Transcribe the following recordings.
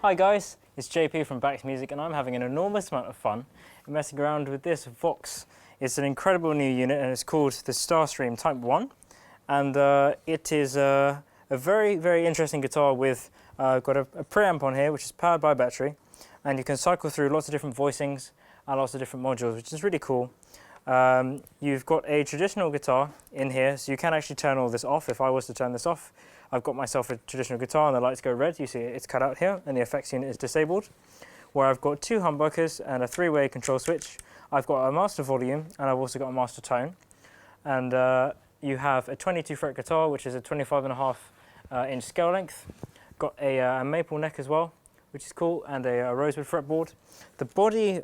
Hi guys, it's JP from Bax Music and I'm having an enormous amount of fun messing around with this VOX. It's an incredible new unit and it's called the Starstream Type 1, and it is a very interesting guitar with got a preamp on here which is powered by a battery, and you can cycle through lots of different voicings and lots of different modules, which is really cool. You've got a traditional guitar in here, so you can actually turn all this off. If I was to turn this off, I've got myself a traditional guitar and the lights go red. You see it's cut out here and the effects unit is disabled, where I've got two humbuckers and a three-way control switch. I've got a master volume and I've also got a master tone. And you have a 22 fret guitar, which is a 25.5 inch scale length. Got a maple neck as well, which is cool, and a rosewood fretboard. The body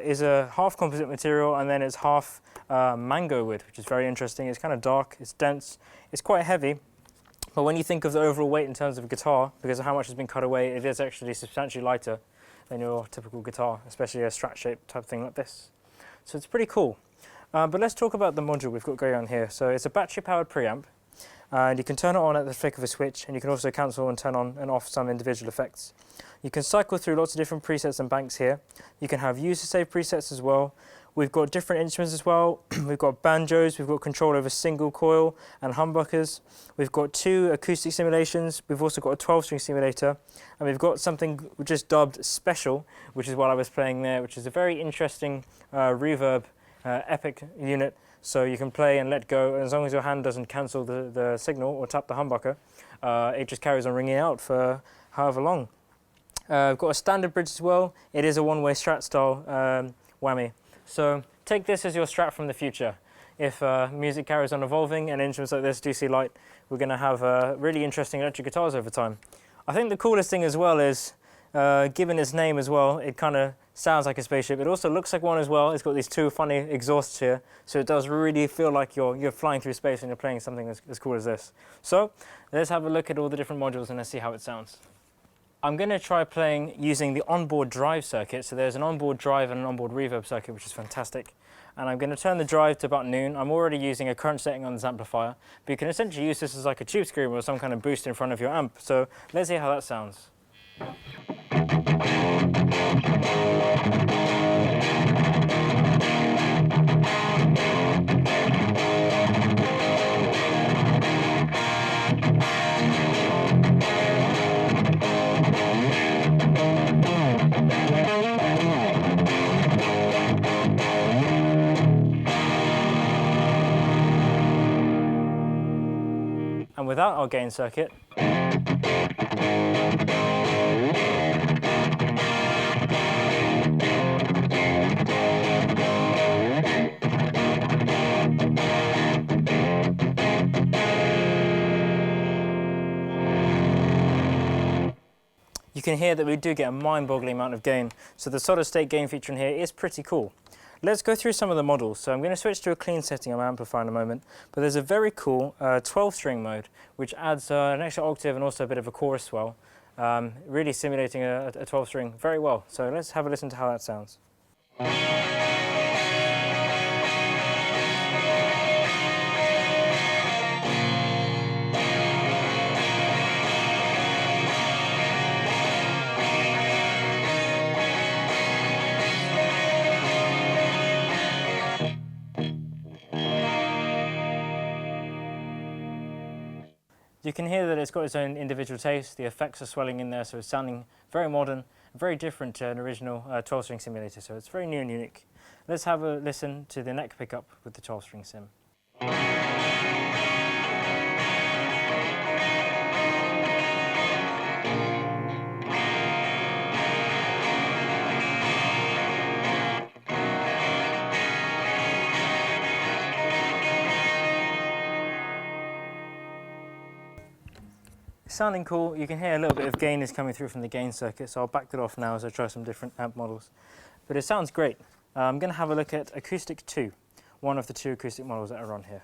is a half composite material and then it's half mango wood, which is very interesting. It's kind of dark, it's dense, it's quite heavy. But when you think of the overall weight in terms of a guitar, because of how much has been cut away, it is actually substantially lighter than your typical guitar, especially a Strat shape type thing like this. So it's pretty cool. But let's talk about the module we've got going on here. So it's a battery powered preamp, and you can turn it on at the flick of a switch, and you can also cancel and turn on and off some individual effects. You can cycle through lots of different presets and banks here. You can have user save presets as well. We've got different instruments as well. We've got banjos, we've got control over single coil and humbuckers. We've got two acoustic simulations. We've also got a 12-string simulator. And we've got something just dubbed Special, which is what I was playing there, which is a very interesting reverb epic unit. So you can play and let go, and as long as your hand doesn't cancel the signal or tap the humbucker, it just carries on ringing out for however long. We've got a standard bridge as well. It is a one-way Strat style whammy. So take this as your Strat from the future. If music carries on evolving and instruments like this do see light, we're going to have really interesting electric guitars over time. I think the coolest thing as well is, given its name as well, it kind of sounds like a spaceship. It also looks like one as well. It's got these two funny exhausts here, so it does really feel like you're flying through space when you're playing something as cool as this. So let's have a look at all the different modules and let's see how it sounds. I'm going to try playing using the onboard drive circuit. So there's an onboard drive and an onboard reverb circuit, which is fantastic. And I'm going to turn the drive to about noon. I'm already using a current setting on this amplifier, but you can essentially use this as like a tube screamer or some kind of boost in front of your amp. So let's see how that sounds. And without our gain circuit, you can hear that we do get a mind-boggling amount of gain. So the solid state gain feature in here is pretty cool. Let's go through some of the models. So I'm going to switch to a clean setting on my amplifier in a moment, but there's a very cool 12-string mode, which adds an extra octave and also a bit of a chorus swell, really simulating a 12-string very well. So let's have a listen to how that sounds. You can hear that it's got its own individual taste. The effects are swelling in there, so it's sounding very modern, very different to an original 12-string simulator, so it's very new and unique. Let's have a listen to the neck pickup with the 12-string sim. Sounding cool. You can hear a little bit of gain is coming through from the gain circuit, so I'll back that off now as I try some different amp models. But it sounds great. I'm going to have a look at Acoustic 2, one of the two acoustic models that are on here.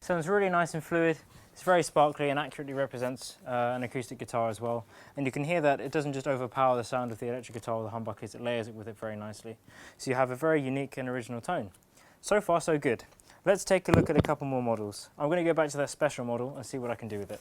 Sounds really nice and fluid. It's very sparkly and accurately represents an acoustic guitar as well. And you can hear that it doesn't just overpower the sound of the electric guitar or the humbuckers, it layers it with it very nicely. So you have a very unique and original tone. So far, so good. Let's take a look at a couple more models. I'm going to go back to that special model and see what I can do with it.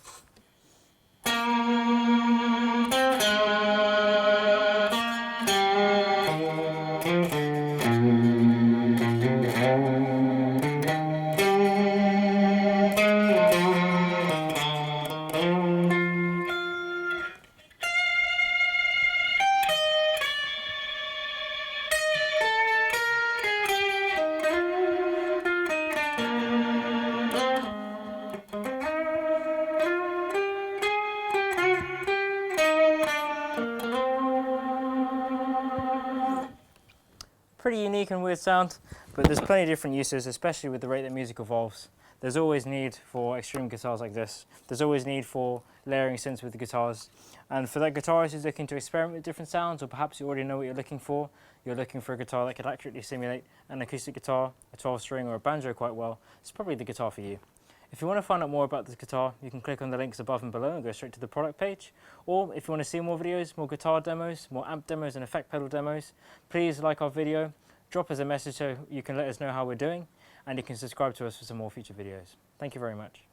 Pretty unique and weird sound, but there's plenty of different uses, especially with the rate that music evolves. There's always need for extreme guitars like this. There's always need for layering synths with the guitars. And for that guitarist who's looking to experiment with different sounds, or perhaps you already know what you're looking for a guitar that could accurately simulate an acoustic guitar, a 12-string or a banjo quite well, it's probably the guitar for you. If you want to find out more about this guitar, you can click on the links above and below and go straight to the product page. Or if you want to see more videos, more guitar demos, more amp demos and effect pedal demos, please like our video, drop us a message so you can let us know how we're doing, and you can subscribe to us for some more future videos. Thank you very much.